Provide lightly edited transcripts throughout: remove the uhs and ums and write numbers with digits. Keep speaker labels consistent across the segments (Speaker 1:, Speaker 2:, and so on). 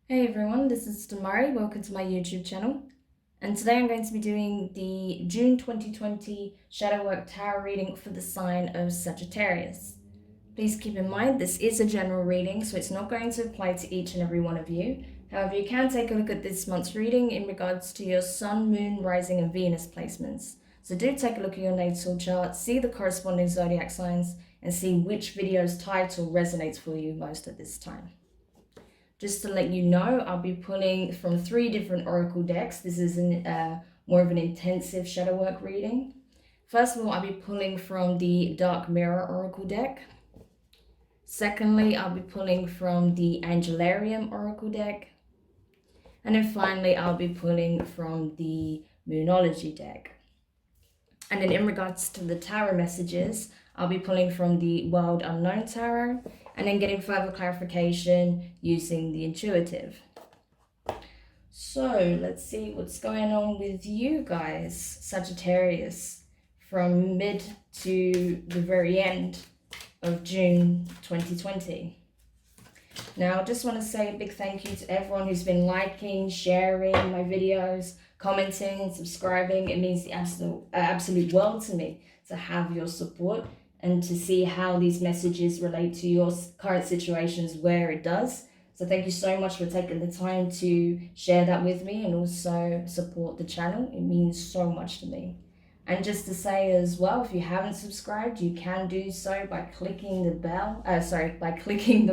Speaker 1: Hey everyone, this is Demari. Welcome to my YouTube channel. And today I'm going to be doing the June 2020 Shadow Work Tarot reading for the sign of Sagittarius. Please keep in mind this is a general reading, so it's not going to apply to each and every one of you. However, you can take a look at this month's reading in regards to your Sun, Moon, Rising, and Venus placements. So do take a look at your natal chart, see the corresponding zodiac signs, and see which video's title resonates for you most at this time. Just to let you know, I'll be pulling from 3 different oracle decks. This is more of an intensive shadow work reading. First of all, I'll be pulling from the Dark Mirror oracle deck. Secondly, I'll be pulling from the Angelarium oracle deck. And then finally, I'll be pulling from the Moonology deck. And then in regards to the tarot messages, I'll be pulling from the World Unknown Tarot and then getting further clarification using the intuitive. So let's see what's going on with you guys, Sagittarius, from mid to the very end of June 2020. Now, I just want to say a big thank you to everyone who's been liking, sharing my videos, commenting, subscribing. It means the absolute world to me to have your support and to see how these messages relate to your current situations where it does. So thank you so much for taking the time to share that with me and also support the channel. It means so much to me. And just to say as well, if you haven't subscribed, you can do so by clicking the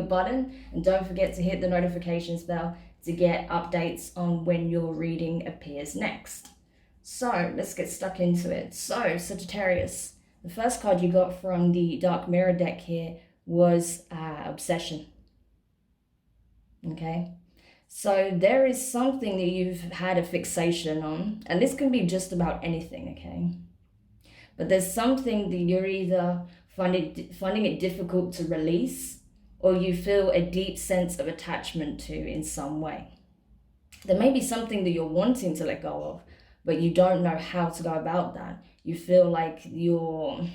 Speaker 1: button, and don't forget to hit the notifications bell to get updates on when your reading appears next. So let's get stuck into it. So Sagittarius, the first card you got from the Dark Mirror deck here was Obsession. Okay, so there is something that you've had a fixation on, and this can be just about anything, okay? But there's something that you're either finding it difficult to release, or you feel a deep sense of attachment to in some way. There may be something that you're wanting to let go of, but you don't know how to go about that. You feel like you're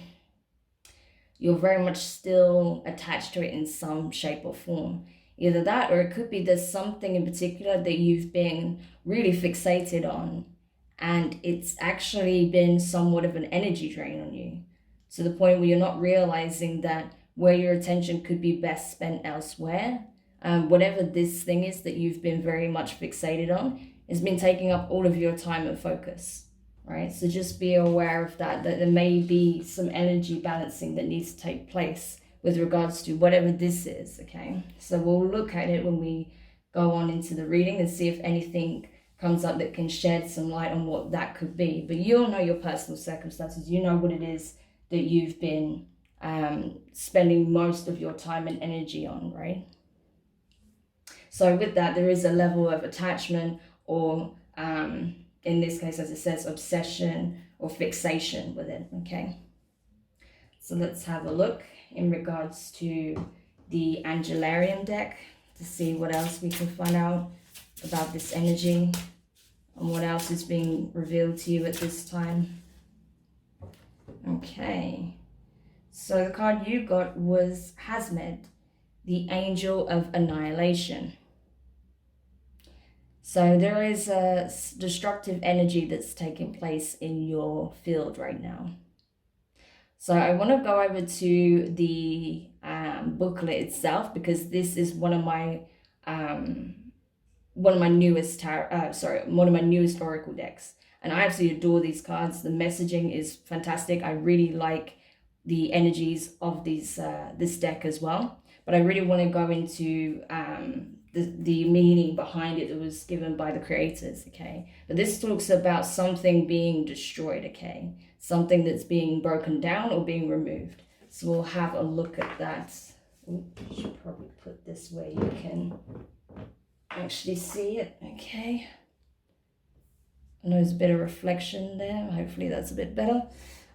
Speaker 1: very much still attached to it in some shape or form. Either that, or it could be there's something in particular that you've been really fixated on, and it's actually been somewhat of an energy drain on you, to the point where you're not realizing that where your attention could be best spent elsewhere. Whatever this thing is that you've been very much fixated on has been taking up all of your time and focus, right? So just be aware of that there may be some energy balancing that needs to take place with regards to whatever this is, okay? So we'll look at it when we go on into the reading and see if anything comes up that can shed some light on what that could be. But you'll know your personal circumstances. You know what it is that you've been spending most of your time and energy on, right? So with that, there is a level of attachment, or in this case, as it says, obsession or fixation with it, okay? So let's have a look in regards to the Angelarium deck to see what else we can find out about this energy and what else is being revealed to you at this time. Okay, so the card you got was Hazmed, the Angel of Annihilation. So there is a destructive energy that's taking place in your field right now. So I want to go over to the booklet itself, because this is one of my newest oracle decks, and I absolutely adore these cards. The messaging is fantastic. I really like the energies of this deck as well, but I really want to go into the meaning behind it that was given by the creators, okay? But this talks about something being destroyed, okay? Something that's being broken down or being removed. So we'll have a look at that. Ooh, I should probably put this where you can actually see it, okay? I know there's a bit of reflection there. Hopefully that's a bit better.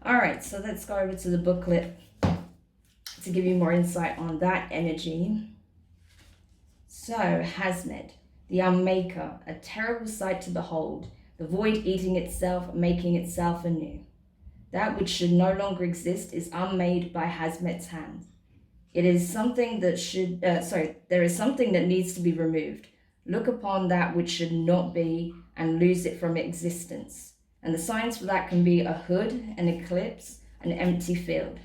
Speaker 1: All right, so let's go over to the booklet to give you more insight on that energy. So, Hazmed, the Unmaker, a terrible sight to behold, the void eating itself, making itself anew. That which should no longer exist is unmade by Hazmed's hand. It is something that there is something that needs to be removed, Look upon that which should not be and lose it from existence. And the signs for that can be a hood, an eclipse, an empty field.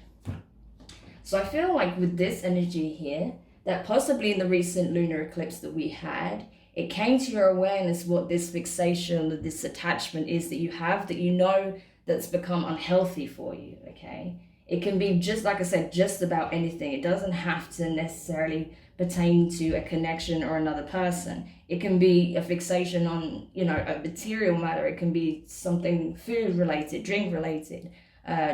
Speaker 1: So I feel like with this energy here, that possibly in the recent lunar eclipse that we had, it came to your awareness what this fixation, or this attachment is that you have, that you know that's become unhealthy for you, okay? It can be just, like I said, just about anything. It doesn't have to necessarily pertain to a connection or another person. It can be a fixation on, you know, a material matter. It can be something food related, drink related,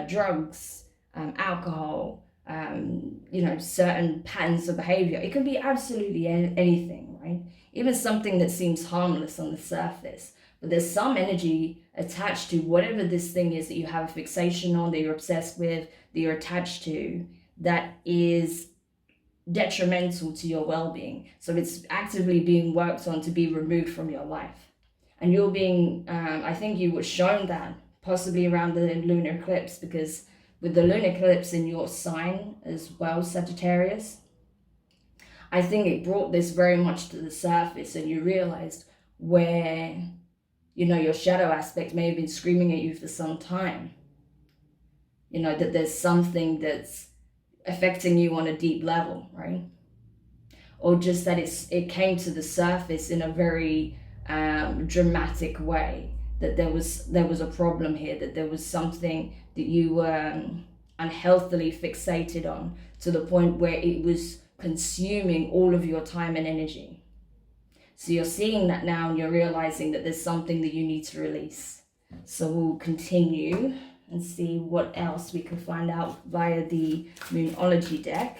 Speaker 1: drugs, alcohol, you know, certain patterns of behavior. It can be absolutely anything, right? Even something that seems harmless on the surface, but there's some energy attached to whatever this thing is that you have a fixation on, that you're obsessed with, that you're attached to, that is detrimental to your well-being. So it's actively being worked on to be removed from your life. And you're being, I think you were shown that possibly around the lunar eclipse, because with the lunar eclipse in your sign as well, Sagittarius, I think it brought this very much to the surface, and you realized where, you know, your shadow aspect may have been screaming at you for some time. You know, that there's something that's affecting you on a deep level, right? Or just that it came to the surface in a very dramatic way, that there was a problem here, that there was something that you were unhealthily fixated on, to the point where it was consuming all of your time and energy. So you're seeing that now, and you're realizing that there's something that you need to release. So we'll continue and see what else we can find out via the Moonology deck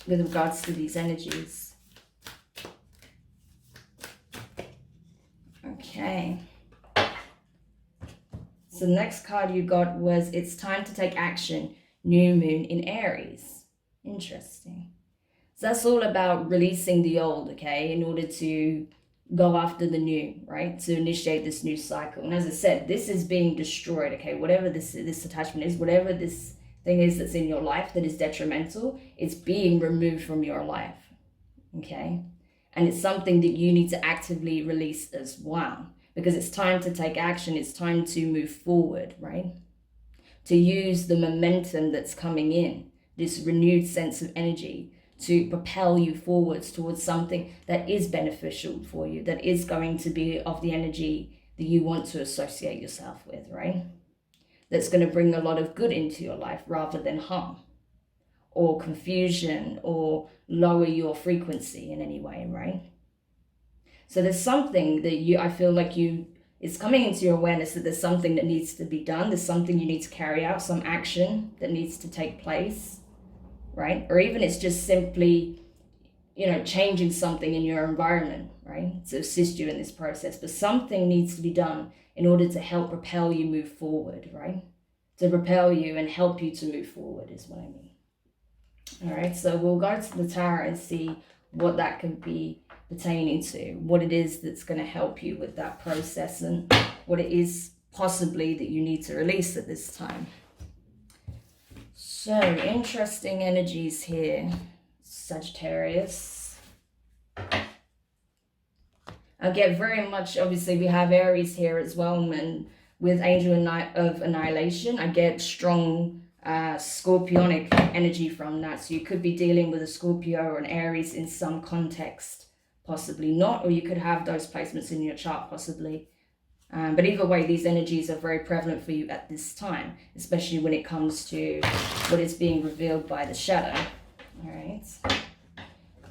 Speaker 1: with regards to these energies. Okay. So the next card you got was It's Time to Take Action, New Moon in Aries. Interesting. So that's all about releasing the old, okay, in order to go after the new, right? To initiate this new cycle. And as I said, this is being destroyed, okay? Whatever this attachment is, whatever this thing is that's in your life that is detrimental, it's being removed from your life, okay? And it's something that you need to actively release as well, because it's time to take action. It's time to move forward, right? To use the momentum that's coming in, this renewed sense of energy, to propel you forwards towards something that is beneficial for you, that is going to be of the energy that you want to associate yourself with, right? That's going to bring a lot of good into your life rather than harm or confusion or lower your frequency in any way, right? So there's something that I feel like it's coming into your awareness that there's something that needs to be done. There's something you need to carry out, some action that needs to take place, right? Or even it's just simply, you know, changing something in your environment, right? To assist you in this process. But something needs to be done in order to help propel you move forward, right? To propel you and help you to move forward is what I mean. All right, so we'll go to the tarot and see what that could be pertaining to, what it is that's going to help you with that process, and what it is possibly that you need to release at this time. So, interesting energies here, Sagittarius. I get very much, obviously we have Aries here as well, and with Angel of Annihilation, I get strong Scorpionic energy from that. So you could be dealing with a Scorpio or an Aries in some context, possibly not, or you could have those placements in your chart possibly. But either way, these energies are very prevalent for you at this time, especially when it comes to what is being revealed by the shadow. All right.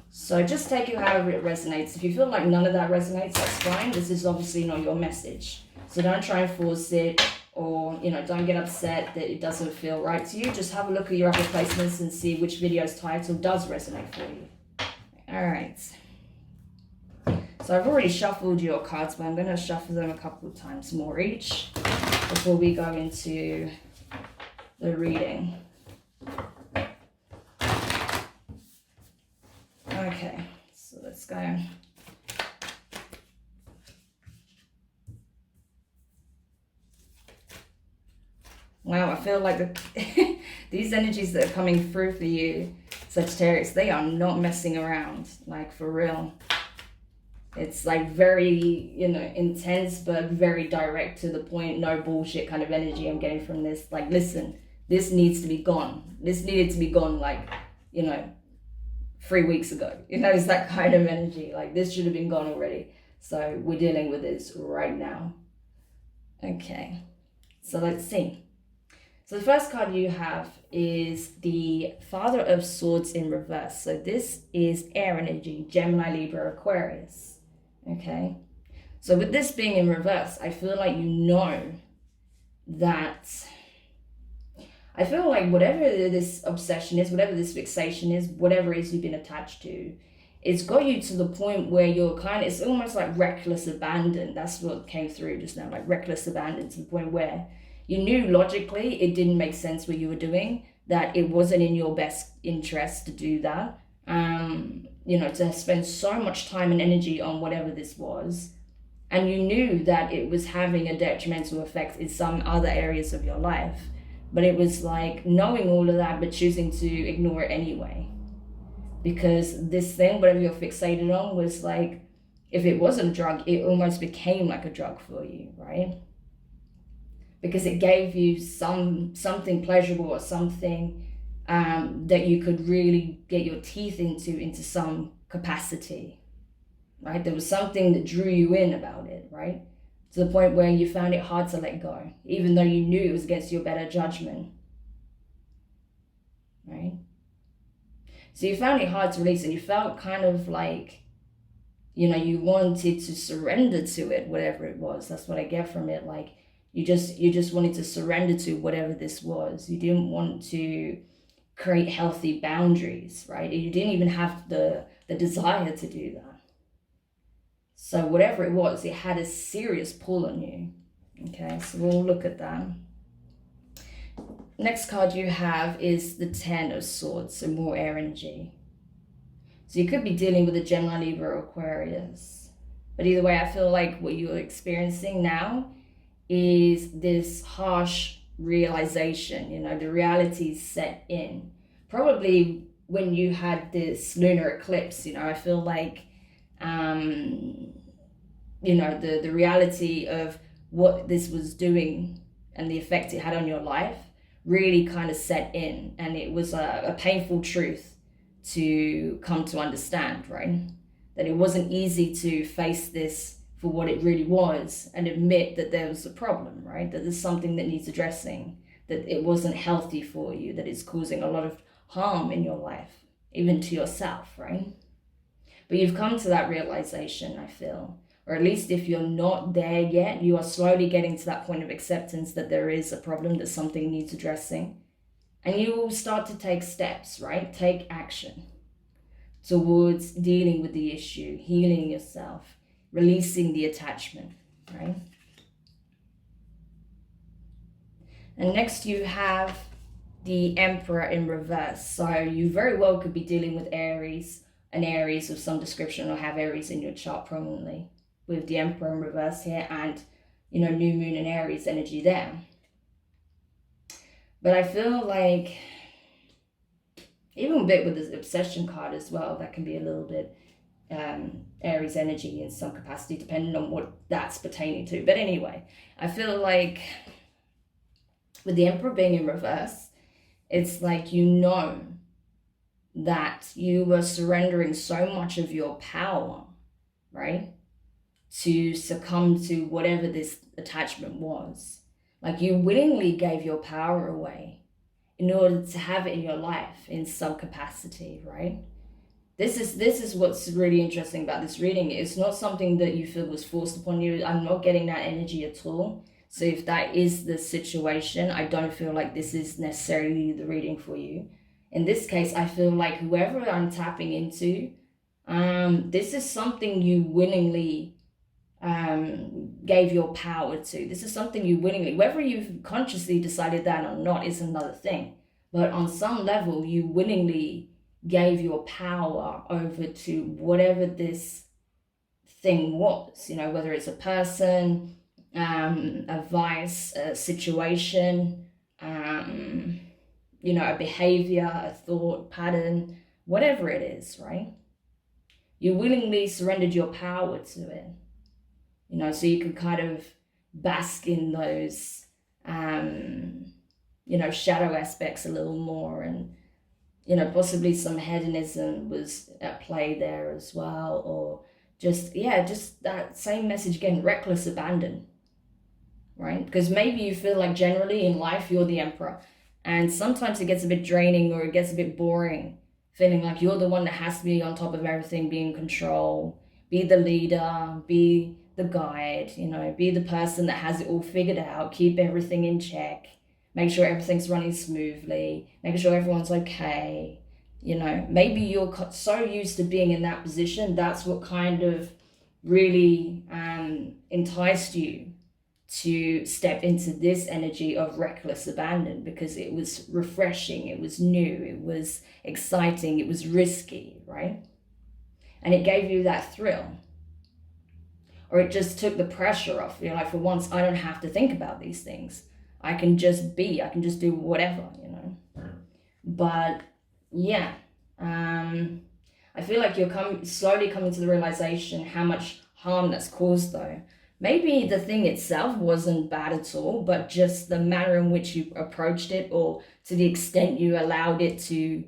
Speaker 1: So just take it however it resonates. If you feel like none of that resonates, that's fine. This is obviously not your message. So don't try and force it, or, you know, don't get upset that it doesn't feel right to you. Just have a look at your other placements and see which video's title does resonate for you. All right. So I've already shuffled your cards, but I'm going to shuffle them a couple of times more each before we go into the reading. Okay, so let's go. Wow, I feel like these energies that are coming through for you, Sagittarius, they are not messing around, like for real. It's like very, you know, intense, but very direct to the point, no bullshit kind of energy I'm getting from this. Like, listen, this needs to be gone. This needed to be gone, like, you know, 3 weeks ago. You know, it's that kind of energy. Like, this should have been gone already. So we're dealing with this right now. Okay, so let's see. So the first card you have is the Father of Swords in reverse. So this is air energy, Gemini, Libra, Aquarius. Okay, so with this being in reverse, I feel like you know that, I feel like whatever this obsession is, whatever this fixation is, whatever it is you've been attached to, it's got you to the point where you're kind of, it's almost like reckless abandon. That's what came through just now, like reckless abandon, to the point where you knew logically it didn't make sense what you were doing, that it wasn't in your best interest to do that. You know, to spend so much time and energy on whatever this was, and you knew that it was having a detrimental effect in some other areas of your life, but it was like knowing all of that but choosing to ignore it anyway, because this thing, whatever you're fixated on, was like, if it wasn't a drug, it almost became like a drug for you, right? Because it gave you something pleasurable, or something that you could really get your teeth into some capacity, right? There was something that drew you in about it, right? To the point where you found it hard to let go, even though you knew it was against your better judgment, right? So you found it hard to release, and you felt kind of like, you know, you wanted to surrender to it, whatever it was. That's what I get from it. Like, you just wanted to surrender to whatever this was. You didn't want to create healthy boundaries, right? You didn't even have the desire to do that. So whatever it was, it had a serious pull on you. Okay, so we'll look at that. Next card you have is the Ten of Swords, so more air energy. So you could be dealing with a Gemini, Libra, or Aquarius. But either way, I feel like what you're experiencing now is this harsh realization, you know, the reality set in. Probably when you had this lunar eclipse, you know, I feel like, you know, the reality of what this was doing and the effect it had on your life really kind of set in. And it was a painful truth to come to understand, right? That it wasn't easy to face this for what it really was and admit that there was a problem, right? That there's something that needs addressing, that it wasn't healthy for you, that it's causing a lot of harm in your life, even to yourself, right? But you've come to that realization, I feel, or at least if you're not there yet, you are slowly getting to that point of acceptance that there is a problem, that something needs addressing. And you will start to take steps, right? Take action towards dealing with the issue, healing yourself, releasing the attachment, right? And next you have the Emperor in reverse. So you very well could be dealing with Aries, an Aries of some description, or have Aries in your chart prominently, with the Emperor in reverse here, and, you know, new moon and Aries energy there. But I feel like, even a bit with this obsession card as well, that can be a little bit Aries energy in some capacity, depending on what that's pertaining to. But anyway, I feel like with the Emperor being in reverse, it's like, you know, that you were surrendering so much of your power, right, to succumb to whatever this attachment was. Like, you willingly gave your power away in order to have it in your life in some capacity, right? This is what's really interesting about this reading. It's not something that you feel was forced upon you. I'm not getting that energy at all. So if that is the situation, I don't feel like this is necessarily the reading for you. In this case, I feel like whoever I'm tapping into, this is something you willingly gave your power to. This is something you willingly, whether you've consciously decided that or not is another thing. But on some level, you willingly gave your power over to whatever this thing was, you know, whether it's a person, a vice, a situation, you know, a behavior, a thought pattern, whatever it is, right? You willingly surrendered your power to it, you know, so you could kind of bask in those, you know, shadow aspects a little more. And, you know, possibly some hedonism was at play there as well. Or just, yeah, just that same message again, reckless abandon, right? Because maybe you feel like generally in life you're the emperor. And sometimes it gets a bit draining or it gets a bit boring, feeling like you're the one that has to be on top of everything, be in control, be the leader, be the guide, you know, be the person that has it all figured out, keep everything in check, make sure everything's running smoothly, make sure everyone's okay. You know, maybe you're so used to being in that position, that's what kind of really enticed you to step into this energy of reckless abandon, because it was refreshing, it was new, it was exciting, it was risky, right? And it gave you that thrill. Or it just took the pressure off. You're like, for once, I don't have to think about these things. I can just be, I can just do whatever, you know. But yeah, I feel like you're slowly coming to the realization how much harm that's caused though. Maybe the thing itself wasn't bad at all, but just the manner in which you approached it, or to the extent you allowed it to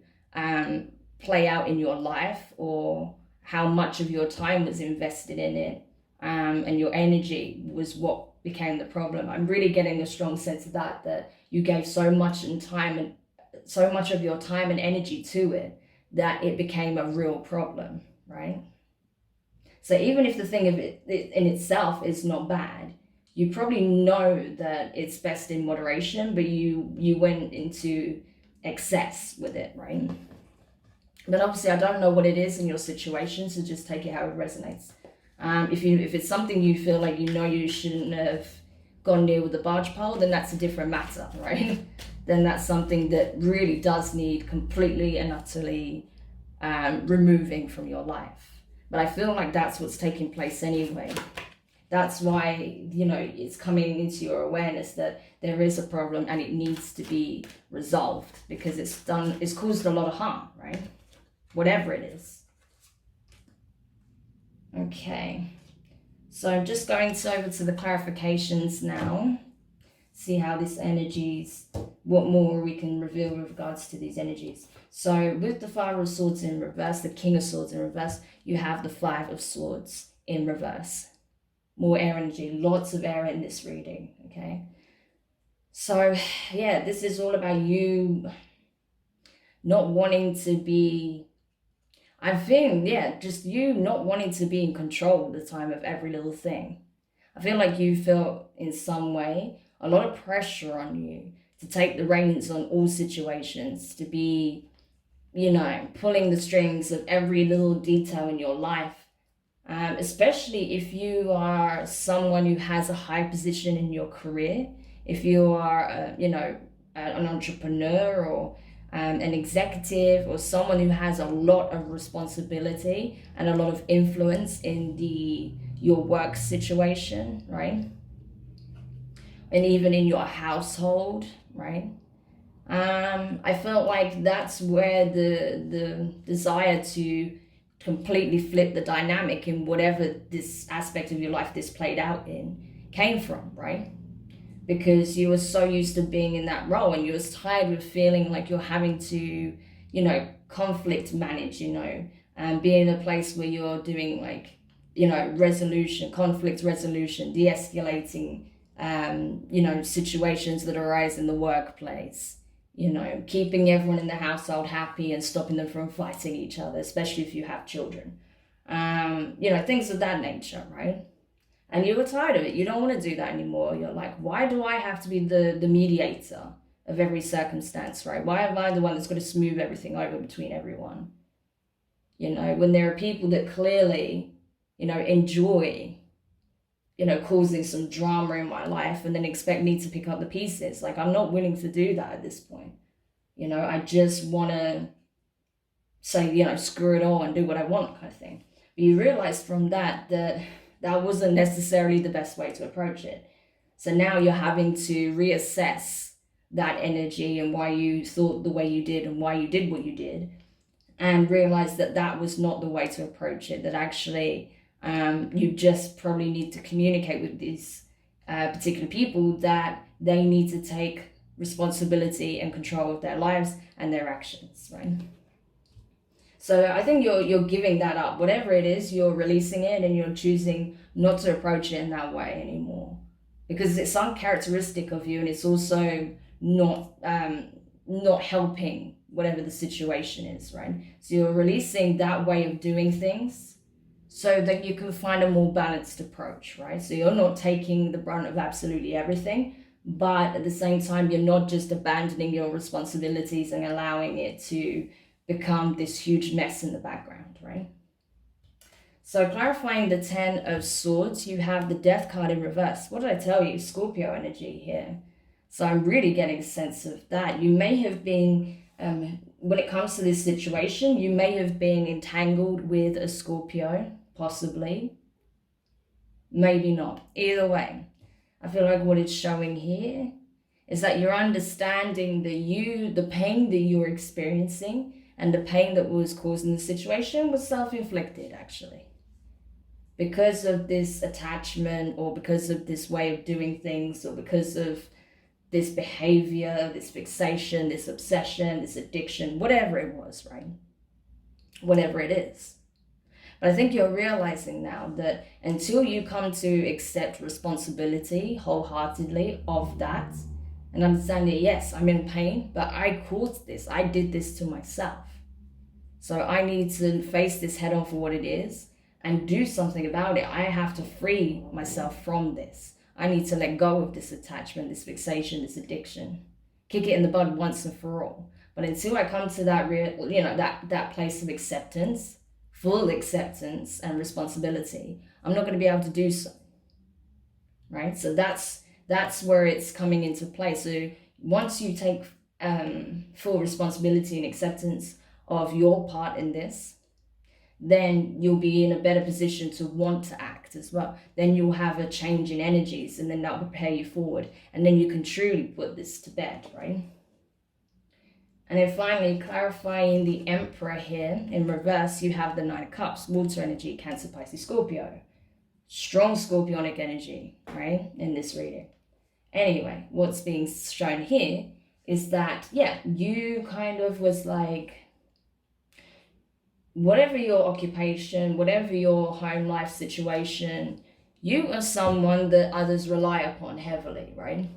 Speaker 1: play out in your life, or how much of your time was invested in it, and your energy was what became the problem. I'm really getting a strong sense of that you gave so much in time and so much of your time and energy to it that it became a real problem, right? So even if the thing of it in itself is not bad, you probably know that it's best in moderation, but you went into excess with it, right? But obviously I don't know what it is in your situation, so just take it how it resonates. If it's something you feel like you know you shouldn't have gone near with the barge pole, then that's a different matter, right? Then that's something that really does need completely and utterly removing from your life. But I feel like that's what's taking place anyway. That's why, you know, it's coming into your awareness that there is a problem and it needs to be resolved, because it's caused a lot of harm, right? Whatever it is. Okay, so I'm just going over to the clarifications now. See how this energies, what more we can reveal with regards to these energies. So with the Five of Swords in reverse, the King of Swords in reverse, you have the Five of Swords in reverse. More air energy, lots of air in this reading, okay? So yeah, this is all about you not wanting to be, I'm feeling, yeah, just you not wanting to be in control all the time of every little thing. I feel like you felt in some way a lot of pressure on you to take the reins on all situations, to be, you know, pulling the strings of every little detail in your life, especially if you are someone who has a high position in your career, if you are, you know, an entrepreneur or an executive, or someone who has a lot of responsibility and a lot of influence in your work situation, right? And even in your household, right? I felt like that's where the desire to completely flip the dynamic in whatever this aspect of your life this played out in came from, right? Because you were so used to being in that role, and you was tired of feeling like you're having to, you know, conflict manage, you know, and be in a place where you're doing like, you know, conflict resolution, de-escalating, you know, situations that arise in the workplace, you know, keeping everyone in the household happy and stopping them from fighting each other, especially if you have children, you know, things of that nature, right? And you were tired of it. You don't want to do that anymore. You're like, why do I have to be the mediator of every circumstance, right? Why am I the one that's going to smooth everything over between everyone? You know, when there are people that clearly, you know, enjoy, you know, causing some drama in my life and then expect me to pick up the pieces. Like, I'm not willing to do that at this point. You know, I just want to say, you know, screw it all and do what I want kind of thing. But you realize from that wasn't necessarily the best way to approach it. So now you're having to reassess that energy and why you thought the way you did and why you did what you did, and realize that that was not the way to approach it, that actually you just probably need to communicate with these particular people that they need to take responsibility and control of their lives and their actions, right? So I think you're giving that up. Whatever it is, you're releasing it and you're choosing not to approach it in that way anymore. Because it's uncharacteristic of you, and it's also not helping whatever the situation is, right? So you're releasing that way of doing things so that you can find a more balanced approach, right? So you're not taking the brunt of absolutely everything, but at the same time, you're not just abandoning your responsibilities and allowing it to become this huge mess in the background, right? So clarifying the 10 of Swords, you have the Death card in reverse. What did I tell you? Scorpio energy here. So I'm really getting a sense of that. You may have been, when it comes to this situation, you may have been entangled with a Scorpio, possibly. Maybe not. Either way, I feel like what it's showing here is that you're understanding the pain that you're experiencing, and the pain that was caused in the situation was self-inflicted, actually. Because of this attachment, or because of this way of doing things, or because of this behavior, this fixation, this obsession, this addiction, whatever it was, right? Whatever it is. But I think you're realizing now that until you come to accept responsibility wholeheartedly of that, and understand that, yes, I'm in pain, but I caused this. I did this to myself. So I need to face this head on for what it is and do something about it. I have to free myself from this. I need to let go of this attachment, this fixation, this addiction. Kick it in the bud once and for all. But until I come to that real, that place of acceptance, full acceptance and responsibility, I'm not going to be able to do so. Right? So that's where it's coming into play. So once you take full responsibility and acceptance of your part in this, then you'll be in a better position to want to act as well. Then you'll have a change in energies, and then that'll prepare you forward. And then you can truly put this to bed, right? And then finally, clarifying the Emperor here, in reverse, you have the Nine of Cups, water energy, Cancer, Pisces, Scorpio. Strong scorpionic energy, right, in this reading. Anyway, what's being shown here is that, yeah, you kind of was like, whatever your occupation, whatever your home life situation, you are someone that others rely upon heavily, right?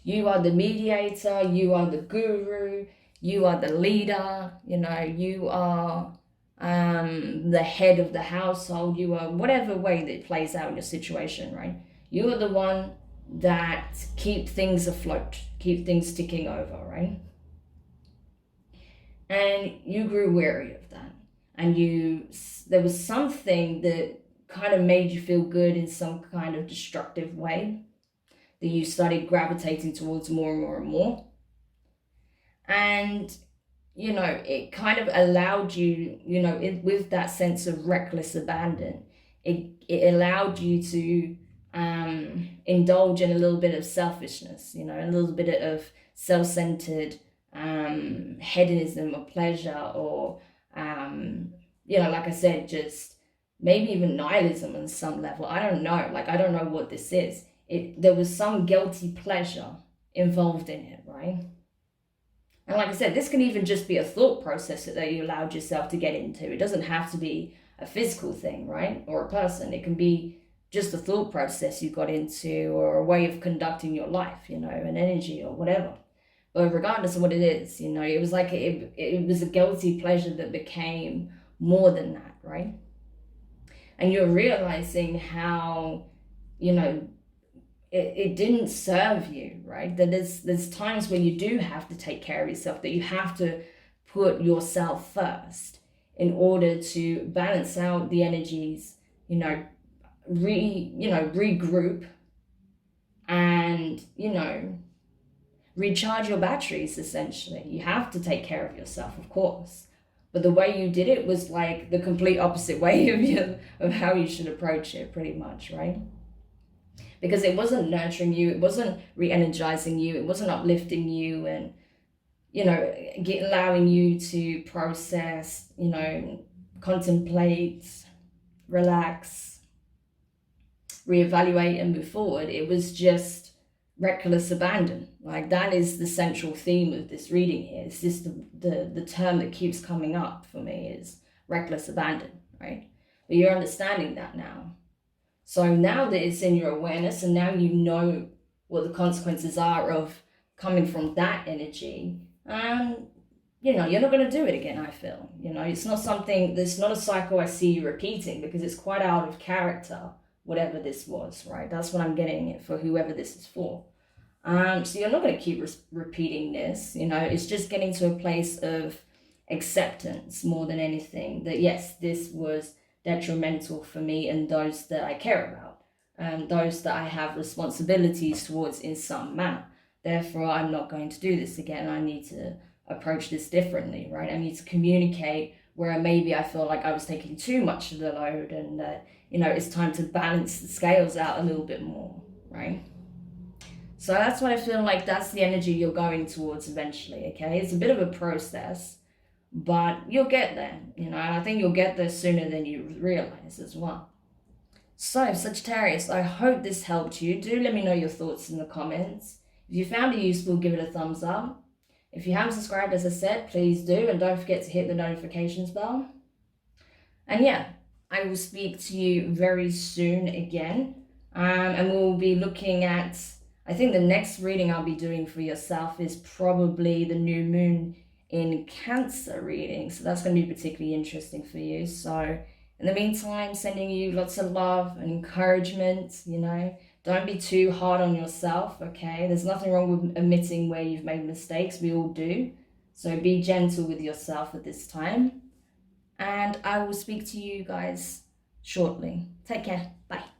Speaker 1: You are the mediator, you are the guru, you are the leader, you are the head of the household, you are whatever way that it plays out in your situation, right? You are the one that keep things afloat, keep things ticking over, right? And you grew weary of that. And there was something that kind of made you feel good in some kind of destructive way that you started gravitating towards more and more and more. And, it kind of allowed you, with that sense of reckless abandon, it allowed you to indulge in a little bit of selfishness, a little bit of self-centered hedonism or pleasure, or like I said, just maybe even nihilism on some level. I don't know. I don't know what this is. There was some guilty pleasure involved in it, right? And like I said, this can even just be a thought process that you allowed yourself to get into. It doesn't have to be a physical thing, right? Or a person. It can be just a thought process you got into, or a way of conducting your life, an energy or whatever. But regardless of what it is, it was like it was a guilty pleasure that became more than that, right? And you're realizing how, it didn't serve you, right? That there's times when you do have to take care of yourself, that you have to put yourself first in order to balance out the energies, regroup and, recharge your batteries, essentially. You have to take care of yourself, of course. But the way you did it was like the complete opposite way of how you should approach it, pretty much, right? Because it wasn't nurturing you, it wasn't re-energizing you, it wasn't uplifting you, and you know, allowing you to process, you know, contemplate, relax, reevaluate, and move forward. It was just reckless abandon. Like, that is the central theme of this reading here. It's just the term that keeps coming up for me is reckless abandon, right? But you're understanding that now. So now that it's in your awareness, and now you know what the consequences are of coming from that energy, you know, you're not going to do it again, I feel. You know, it's not something, there's not a cycle I see you repeating, because it's quite out of character, whatever this was, right? That's what I'm getting it for, whoever this is for. So you're not going to keep repeating this, you know, it's just getting to a place of acceptance more than anything, that yes, this was detrimental for me and those that I care about, and those that I have responsibilities towards in some manner. Therefore, I'm not going to do this again. I need to approach this differently, right? I need to communicate where maybe I feel like I was taking too much of the load, and you know, it's time to balance the scales out a little bit more, right? So that's what I feel like, that's the energy you're going towards eventually, okay? It's a bit of a process, but you'll get there, you know, and I think you'll get there sooner than you realize as well. So, Sagittarius, I hope this helped you. Do let me know your thoughts in the comments. If you found it useful, give it a thumbs up. If you haven't subscribed, as I said, please do, and don't forget to hit the notifications bell. And yeah, I will speak to you very soon again, and we'll be looking at, I think the next reading I'll be doing for yourself is probably the new moon in Cancer reading, so that's going to be particularly interesting for you. So in the meantime, sending you lots of love and encouragement. You know, don't be too hard on yourself, okay? There's nothing wrong with admitting where you've made mistakes. We all do. So be gentle with yourself at this time, and I will speak to you guys shortly. Take care. Bye.